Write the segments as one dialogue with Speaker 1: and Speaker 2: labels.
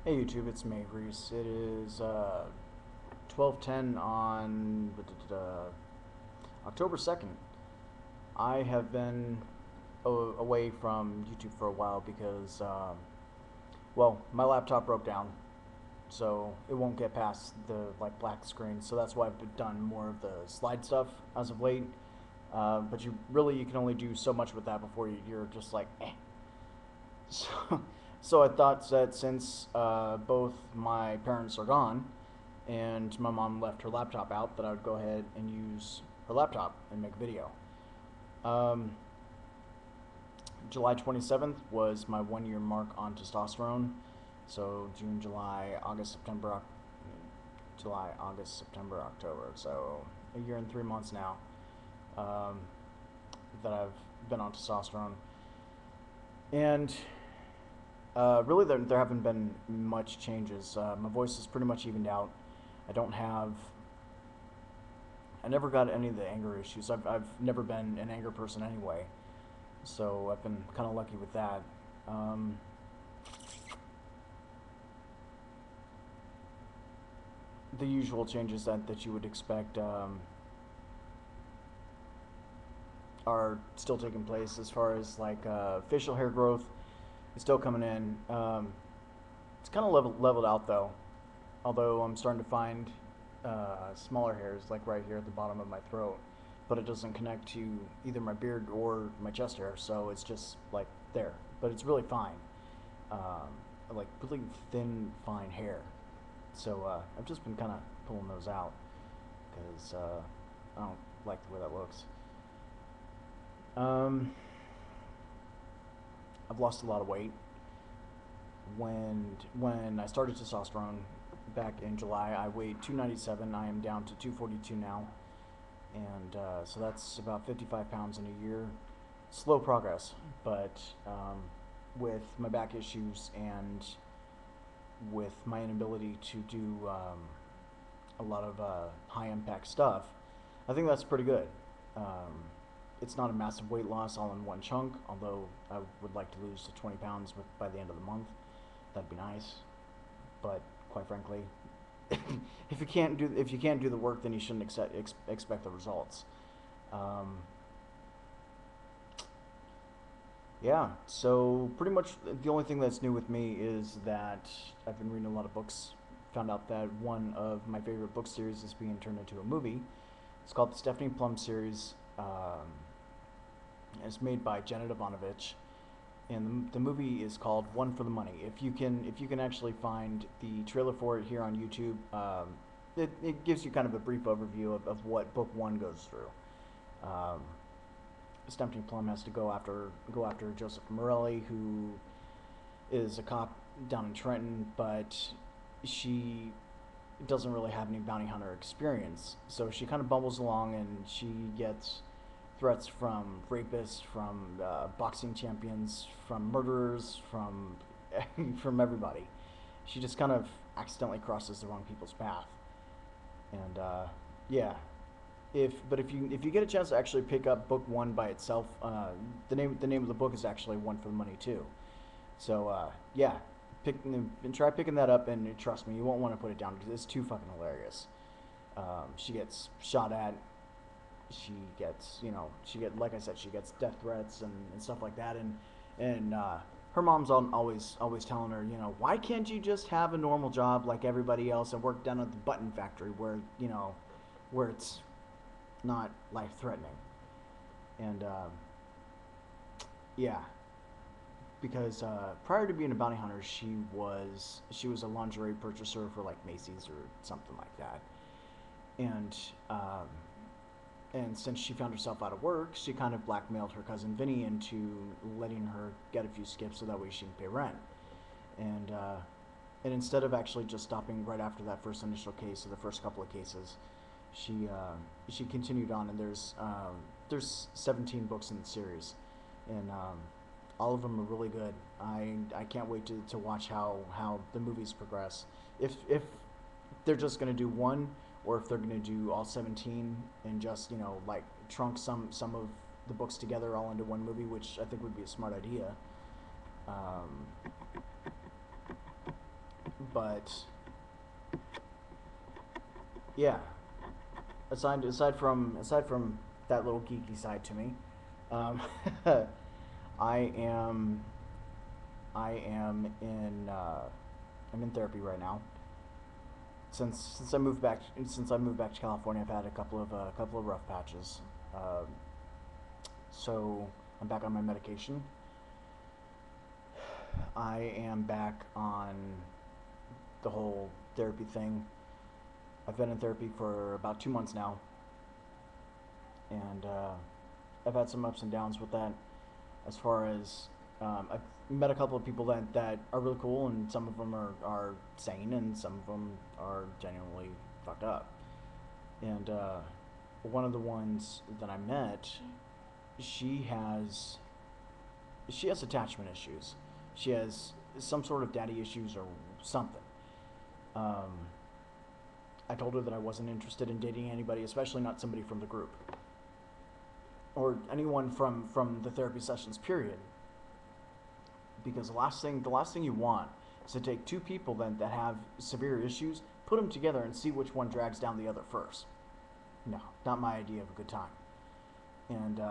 Speaker 1: Hey YouTube, it's me, Reese. It is 12:10 on October 2nd. I have been away from YouTube for a while because, well, my laptop broke down, so it won't get past the black screen. So that's why I've done more of the slide stuff as of late. But you can only do so much with that before you're just like, eh. So, so I thought that since both my parents are gone and my mom left her laptop out, that I would go ahead and use her laptop and make a video. Um, July 27th was my 1 year mark on testosterone. So June, July, August, September, July, August, September, October. So a year and 3 months now um, that I've been on testosterone. And really, there haven't been much changes. My voice is pretty much evened out. I don't have. I never got any of the anger issues. I've never been an anger person anyway, so I've been kind of lucky with that. Um, the usual changes that you would expect are still taking place as far as facial hair growth is still coming in. It's kind of leveled out though, although I'm starting to find smaller hairs like right here at the bottom of my throat, but it doesn't connect to either my beard or my chest hair, so it's just like there. But it's really fine, um, like really thin, fine hair. So I've just been kind of pulling those out because I don't like the way that looks. Um, I've lost a lot of weight. When I started testosterone back in July, I weighed 297. I am down to 242 now, and so that's about 55 pounds in a year. Slow progress, but with my back issues and with my inability to do a lot of high impact stuff, I think that's pretty good. Um, it's not a massive weight loss all in one chunk, although I would like to lose to 20 pounds by the end of the month. That'd be nice, but quite frankly, if you can't do the work, then you shouldn't expect the results. Um, yeah, so pretty much the only thing that's new with me is that I've been reading a lot of books. Found out that one of my favorite book series is being turned into a movie. It's called the Stephanie Plum series. It's made by Janet Ivanovich, and the movie is called One for the Money. If you can actually find the trailer for it here on YouTube, it gives you kind of a brief overview of what book one goes through. Um, Stephanie Plum has to go after Joseph Morelli, who is a cop down in Trenton, but she doesn't really have any bounty hunter experience. So she kind of bumbles along, and she gets threats from rapists, from boxing champions, from murderers, from from everybody. She just kind of accidentally crosses the wrong people's path, and yeah. If you get a chance to actually pick up book one by itself, the name of the book is actually One for the Money too. So yeah, pick and try picking that up, and trust me, you won't want to put it down because it's too fucking hilarious. She gets shot at. Like I said, she gets death threats and stuff like that, and her mom's always telling her, why can't you just have a normal job like everybody else and work down at the button factory where it's not life threatening, and yeah, because prior to being a bounty hunter, she was a lingerie purchaser for like Macy's or something like that, and and since she found herself out of work, she kind of blackmailed her cousin Vinny into letting her get a few skips so that way she can pay rent, and instead of actually just stopping right after that first initial case or the first couple of cases, she continued on, and there's 17 books in the series, and all of them are really good. I can't wait to watch how the movies progress. If they're just gonna do one, or if they're gonna do all 17 and just like trunk some of the books together all into one movie, which I think would be a smart idea. Um, But yeah, aside from that little geeky side to me, um, I am I am in I'm in therapy right now. Since I moved back to California, I've had a couple of rough patches. Um, so I'm back on my medication. I am back on the whole therapy thing. I've been in therapy for about 2 months now, and I've had some ups and downs with that. As far as I've met a couple of people that are really cool, and some of them are sane, and some of them are genuinely fucked up. And one of the ones that I met, she has she has attachment issues. She has some sort of daddy issues or something. Um, I told her that I wasn't interested in dating anybody, especially not somebody from the group or anyone from the therapy sessions. Period. Because the last thing you want is to take two people that have severe issues, put them together, and see which one drags down the other first. No, not my idea of a good time. And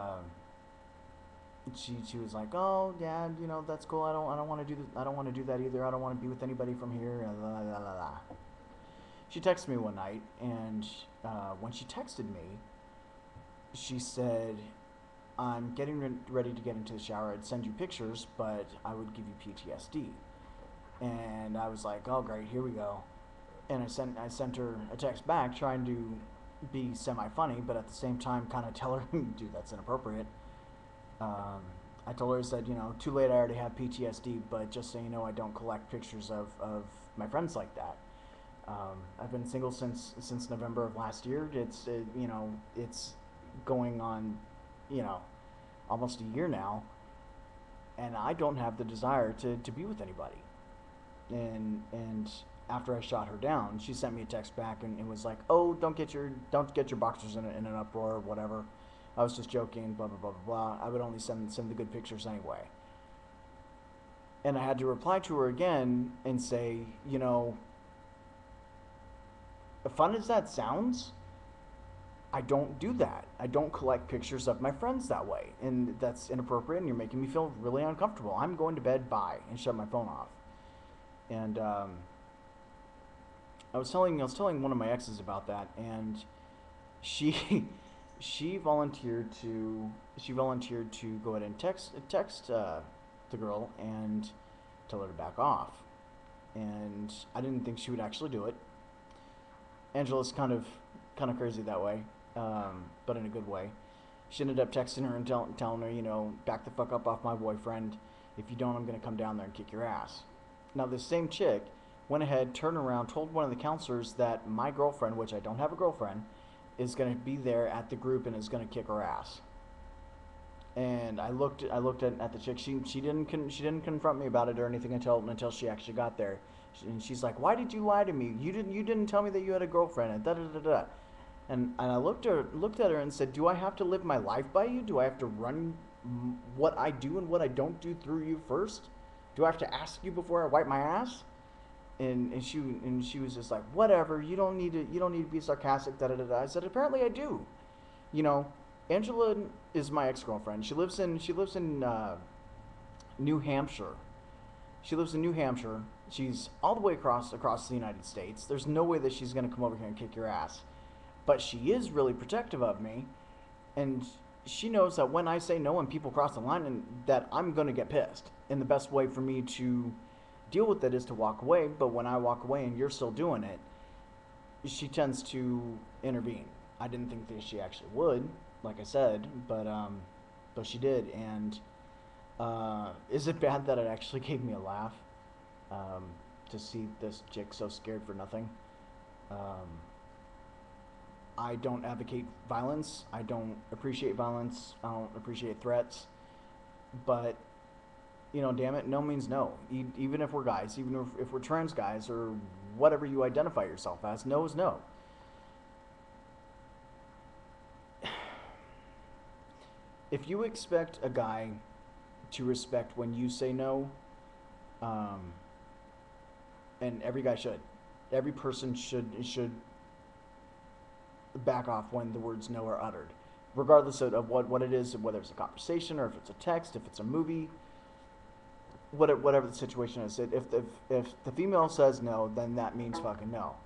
Speaker 1: she was like, "Oh, yeah, that's cool. I don't want to do I don't want to do that either. I don't want to be with anybody from here." La, la, la, la. She texted me one night, and when she texted me, she said, "I'm getting ready to get into the shower. I'd send you pictures, but I would give you PTSD." And I was like, "Oh, great, here we go." And I sent her a text back trying to be semi funny, but at the same time, kind of tell her, "Dude, that's inappropriate." Um, I told her, I said, "Too late. I already have PTSD, but just so you know, I don't collect pictures of my friends like that." I've been single since November of last year. It's going on, you know, almost a year now, and I don't have the desire to be with anybody. And after I shot her down, she sent me a text back, and it was like, "Oh, don't get your boxers in an uproar or whatever. I was just joking, blah blah blah blah blah. I would only send the good pictures anyway." And I had to reply to her again and say, fun as that sounds, I don't do that. I don't collect pictures of my friends that way, and that's inappropriate. And you're making me feel really uncomfortable. I'm going to bed. Bye, and shut my phone off. And I was telling one of my exes about that, and she she volunteered to go ahead and text the girl and tell her to back off. And I didn't think she would actually do it. Angela's kind of crazy that way, but in a good way. She ended up texting her and telling her, back the fuck up off my boyfriend. If you don't, I'm gonna come down there and kick your ass. Now this same chick went ahead, turned around, told one of the counselors that my girlfriend, which I don't have a girlfriend, is gonna be there at the group and is gonna kick her ass. And I looked at the chick. She didn't confront me about it or anything until she actually got there. And she's like, "Why did you lie to me? You didn't tell me that you had a girlfriend." And da da da da. And I looked at her and said, "Do I have to live my life by you? Do I have to run what I do and what I don't do through you first? Do I have to ask you before I wipe my ass?" And she was just like, "Whatever. You don't need to be sarcastic." Da da da da. I said, "Apparently I do. You know, Angela is my ex-girlfriend. She lives in New Hampshire. She lives in New Hampshire. She's all the way across the United States. There's no way that she's gonna come over here and kick your ass. But she is really protective of me, and she knows that when I say no and people cross the line, and that I'm gonna get pissed. And the best way for me to deal with it is to walk away. But when I walk away and you're still doing it, she tends to intervene. I didn't think that she actually would, like I said, but she did. And is it bad that it actually gave me a laugh um, to see this chick so scared for nothing? Um, I don't advocate violence. I don't appreciate violence. I don't appreciate threats. But damn it, no means no. Even if we're guys, even if we're trans guys or whatever you identify yourself as, no is no. If you expect a guy to respect when you say no, um, and every guy should. Every person should back off when the words no are uttered, regardless of what it is, whether it's a conversation or if it's a text, if it's a movie, whatever the situation is. If the female says no, then that means fucking no.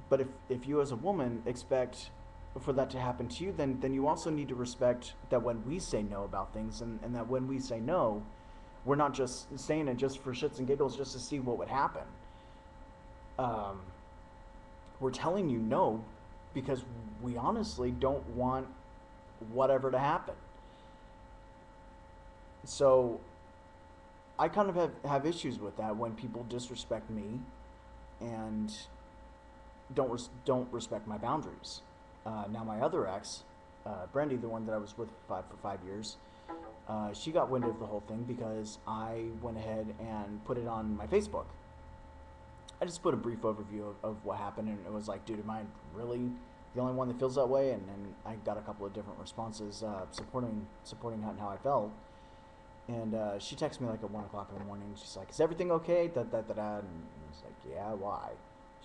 Speaker 1: But if you as a woman expect for that to happen to you, then you also need to respect that when we say no about things, and that when we say no, we're not just saying it just for shits and giggles, just to see what would happen. We're telling you no because we honestly don't want whatever to happen. So I kind of have issues with that when people disrespect me and don't respect my boundaries. Now my other ex, Brandy, the one that I was with for 5 years, she got wind of the whole thing because I went ahead and put it on my Facebook. I just put a brief overview of what happened, and it was like, dude, am I really the only one that feels that way? And I got a couple of different responses supporting how I felt. And she texted me like at 1 o'clock in the morning. She's like, "Is everything okay?" And I was like, "Yeah, why?"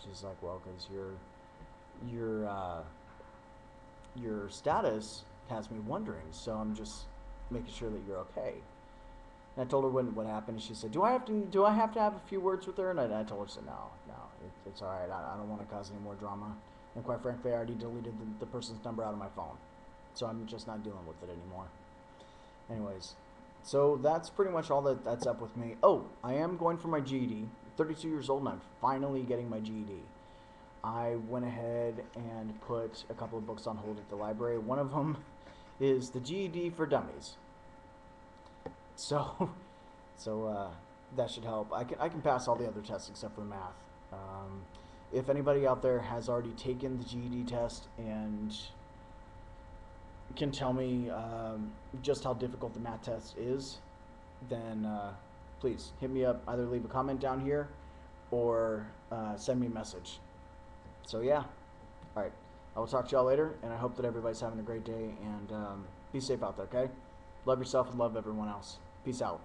Speaker 1: She's like, "Well, because your status has me wondering, so I'm just making sure that you're okay." And I told her what happened, and she said, "Do I have to have a few words with her?" And I told her, "So no, it's all right. I don't want to cause any more drama. And quite frankly, I already deleted the person's number out of my phone, so I'm just not dealing with it anymore." Anyways, so that's pretty much all that's up with me. Oh, I am going for my GED. 32 years old, and I'm finally getting my GED. I went ahead and put a couple of books on hold at the library. One of them is the GED for Dummies. So that should help. I can pass all the other tests except for the math. If anybody out there has already taken the GED test and can tell me just how difficult the math test is, then please hit me up. Either leave a comment down here or send me a message. So yeah, all right. I will talk to y'all later, and I hope that everybody's having a great day, and be safe out there, okay? Love yourself and love everyone else. Peace out.